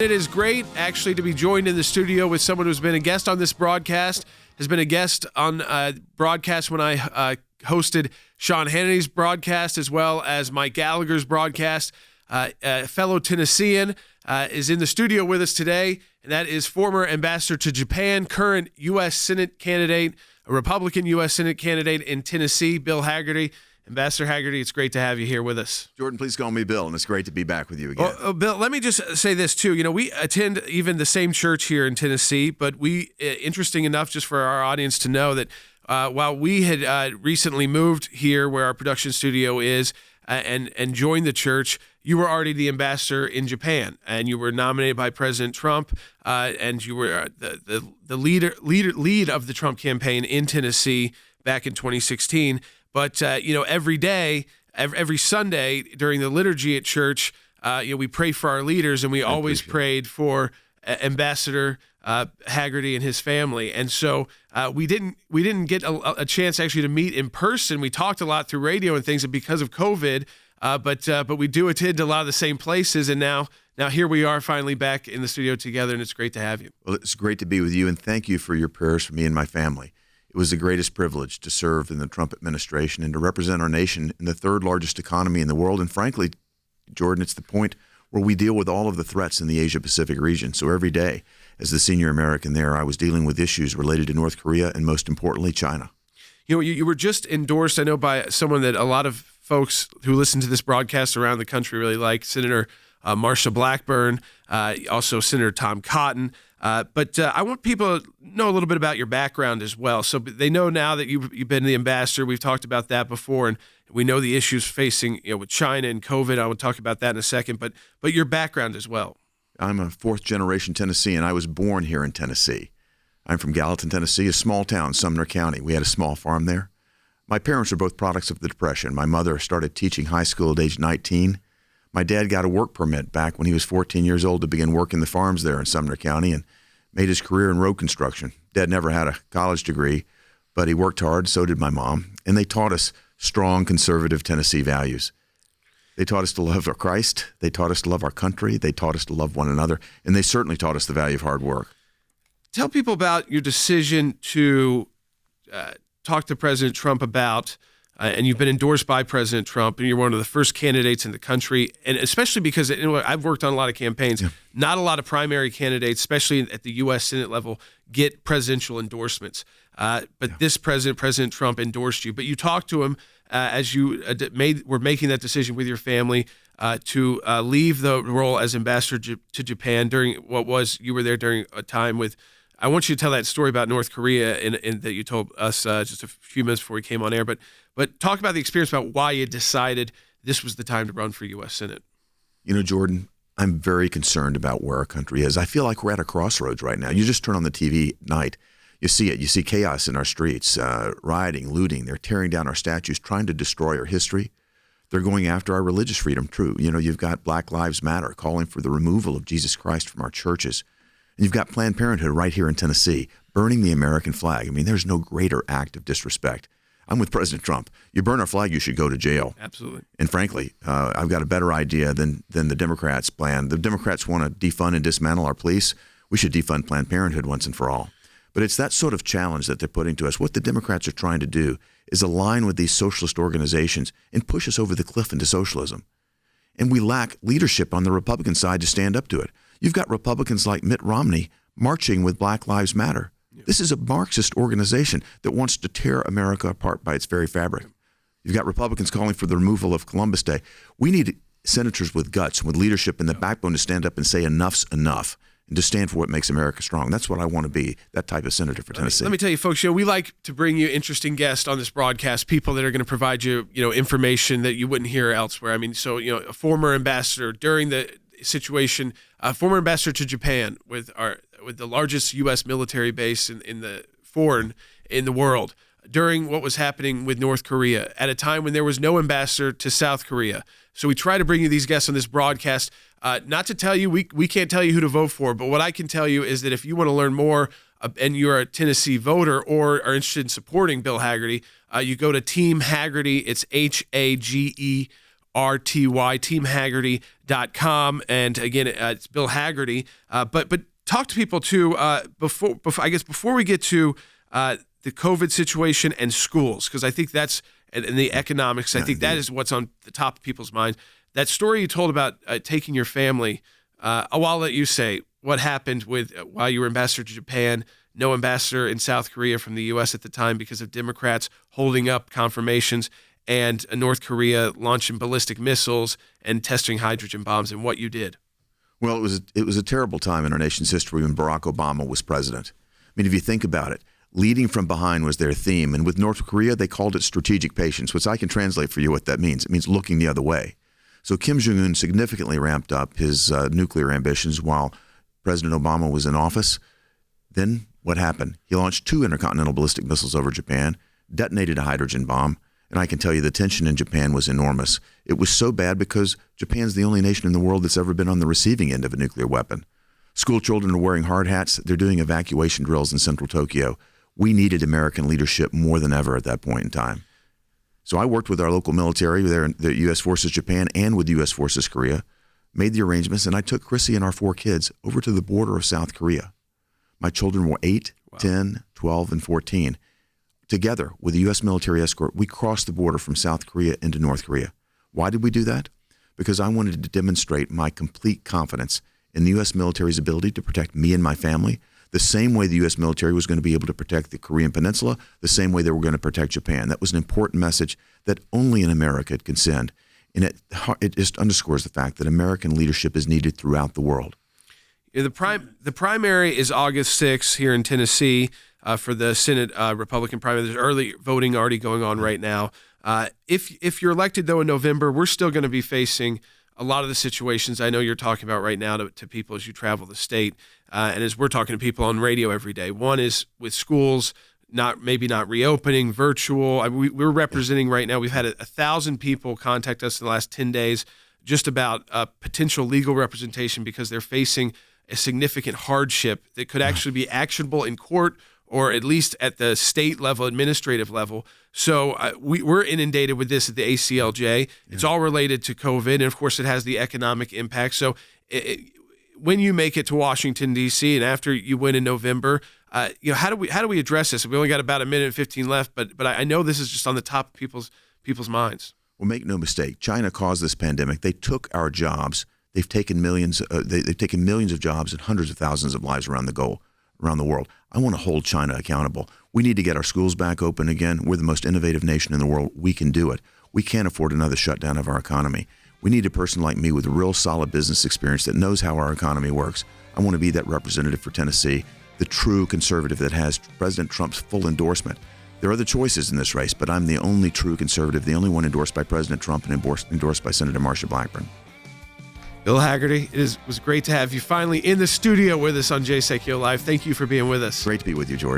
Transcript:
It is great, actually, to be joined in the studio with someone who's been a guest on this broadcast, has been a guest on broadcast when I hosted Sean Hannity's broadcast, as well as Mike Gallagher's broadcast. A fellow Tennessean is in the studio with us today, and that is former ambassador to Japan, current U.S. Senate candidate, a Republican U.S. Senate candidate in Tennessee, Bill Hagerty. Ambassador Hagerty, it's great to have you here with us. Jordan, please call me Bill, and it's great to be back with you again. Well, Bill, let me just say this, too. You know, we attend even the same church here in Tennessee, but interesting enough, just for our audience to know that while we had recently moved here where our production studio is and joined the church, you were already the ambassador in Japan, and you were nominated by President Trump, and you were the lead of the Trump campaign in Tennessee back in 2016. But, every day, every Sunday during the liturgy at church, we pray for our leaders, and we always prayed for Ambassador Hagerty and his family. And so we didn't get a chance actually to meet in person. We talked a lot through radio and things because of COVID, but we do attend a lot of the same places. And now here we are finally back in the studio together, and it's great to have you. Well, it's great to be with you, and thank you for your prayers for me and my family. It was the greatest privilege to serve in the Trump administration and to represent our nation in the third largest economy in the world. And frankly, Jordan, it's the point where we deal with all of the threats in the Asia-Pacific region. So every day, as the senior American there, I was dealing with issues related to North Korea and, most importantly, China. You know, you were just endorsed, I know, by someone that a lot of folks who listen to this broadcast around the country really like, Senator Marsha Blackburn, also Senator Tom Cotton. But I want people to know a little bit about your background as well. So they know now that you've been the ambassador. We've talked about that before, and we know the issues facing with China and COVID. I will talk about that in a second. But your background as well. I'm a fourth-generation Tennessean. I was born here in Tennessee. I'm from Gallatin, Tennessee, a small town, Sumner County. We had a small farm there. My parents were both products of the Depression. My mother started teaching high school at age 19. My dad got a work permit back when he was 14 years old to begin working the farms there in Sumner County and made his career in road construction. Dad never had a college degree, but he worked hard, so did my mom. And they taught us strong, conservative Tennessee values. They taught us to love our Christ. They taught us to love our country. They taught us to love one another. And they certainly taught us the value of hard work. Tell people about your decision to talk to President Trump about and you've been endorsed by President Trump, and you're one of the first candidates in the country, and especially because I've worked on a lot of campaigns. Yeah. Not a lot of primary candidates, especially at the U.S. Senate level, get presidential endorsements. But this President Trump, endorsed you. But you talked to him as you were making that decision with your family to leave the role as ambassador to Japan during you were there during a time with. I want you to tell that story about North Korea in that you told us just a few minutes before we came on air. But talk about the experience, about why you decided this was the time to run for U.S. Senate. You know, Jordan, I'm very concerned about where our country is. I feel like we're at a crossroads right now. You just turn on the TV at night. You see it. You see chaos in our streets, rioting, looting. They're tearing down our statues, trying to destroy our history. They're going after our religious freedom, too. You know, you've got Black Lives Matter calling for the removal of Jesus Christ from our churches. And you've got Planned Parenthood right here in Tennessee burning the American flag. I mean, there's no greater act of disrespect. I'm with President Trump. You burn our flag, you should go to jail. Absolutely. And frankly, I've got a better idea than the Democrats' plan. The Democrats want to defund and dismantle our police. We should defund Planned Parenthood once and for all. But it's that sort of challenge that they're putting to us. What the Democrats are trying to do is align with these socialist organizations and push us over the cliff into socialism. And we lack leadership on the Republican side to stand up to it. You've got Republicans like Mitt Romney marching with Black Lives Matter. This is a Marxist organization that wants to tear America apart by its very fabric. You've got Republicans calling for the removal of Columbus Day. We need senators with guts, with leadership and the backbone to stand up and say enough's enough and to stand for what makes America strong. That's what I want to be, that type of senator for Tennessee. Let me tell you, folks, we like to bring you interesting guests on this broadcast, people that are going to provide you, information that you wouldn't hear elsewhere. I mean, so, a former ambassador during the situation, former ambassador to Japan with the largest U.S. military base in the world, during what was happening with North Korea at a time when there was no ambassador to South Korea. So we try to bring you these guests on this broadcast, not to tell you, we can't tell you who to vote for, but what I can tell you is that if you want to learn more and you're a Tennessee voter or are interested in supporting Bill Hagerty, you go to Team Hagerty. It's Hagerty teamhaggerty.com. And again, it's Bill Hagerty. But talk to people too, before we get to the COVID situation and schools, because I think that's, and the economics, I think that is what's on the top of people's minds. That story you told about taking your family, I'll let you say what happened with while you were ambassador to Japan, no ambassador in South Korea from the U.S. at the time because of Democrats holding up confirmations, and North Korea launching ballistic missiles and testing hydrogen bombs, and what you did. Well, it was a terrible time in our nation's history when Barack Obama was president. I mean, if you think about it, leading from behind was their theme. And with North Korea, they called it strategic patience, which I can translate for you what that means. It means looking the other way. So Kim Jong-un significantly ramped up his nuclear ambitions while President Obama was in office. Then what happened? He launched 2 intercontinental ballistic missiles over Japan, detonated a hydrogen bomb, and I can tell you the tension in Japan was enormous. It was so bad because Japan's the only nation in the world that's ever been on the receiving end of a nuclear weapon. School children are wearing hard hats. They're doing evacuation drills in central Tokyo. We needed American leadership more than ever at that point in time. So I worked with our local military there in the U.S. Forces Japan and with U.S. Forces Korea, made the arrangements, and I took Chrissy and our 4 kids over to the border of South Korea. My children were 8, 10, 12, and 14. Together with a U.S. military escort, we crossed the border from South Korea into North Korea. Why did we do that? Because I wanted to demonstrate my complete confidence in the U.S. military's ability to protect me and my family, the same way the U.S. military was going to be able to protect the Korean Peninsula, the same way they were going to protect Japan. That was an important message that only in America can send. And it just underscores the fact that American leadership is needed throughout the world. The primary is August 6th here in Tennessee for the Senate Republican primary. There's early voting already going on right now. If you're elected, though, in November, we're still going to be facing a lot of the situations I know you're talking about right now to people as you travel the state, and as we're talking to people on radio every day. One is with schools maybe not reopening, virtual. We're representing right now. We've had 1,000 people contact us in the last 10 days just about potential legal representation because they're facing a significant hardship that could actually be actionable in court or at least at the state level, administrative level. So we're inundated with this at the ACLJ. It's all related to COVID, and of course it has the economic impact. So when you make it to Washington, D.C., and after you win in November, how do we address this? We only got about 1:15 minutes left, but I know this is just on the top of people's minds. Well, make no mistake, China caused this pandemic. They took our jobs. They've taken millions. They've taken millions of jobs and hundreds of thousands of lives around the world. I want to hold China accountable. We need to get our schools back open again. We're the most innovative nation in the world. We can do it. We can't afford another shutdown of our economy. We need a person like me with a real solid business experience that knows how our economy works. I want to be that representative for Tennessee, the true conservative that has President Trump's full endorsement. There are other choices in this race, but I'm the only true conservative, the only one endorsed by President Trump and endorsed by Senator Marsha Blackburn. Bill Hagerty, it was great to have you finally in the studio with us on Jay Sekulow Live. Thank you for being with us. Great to be with you, George.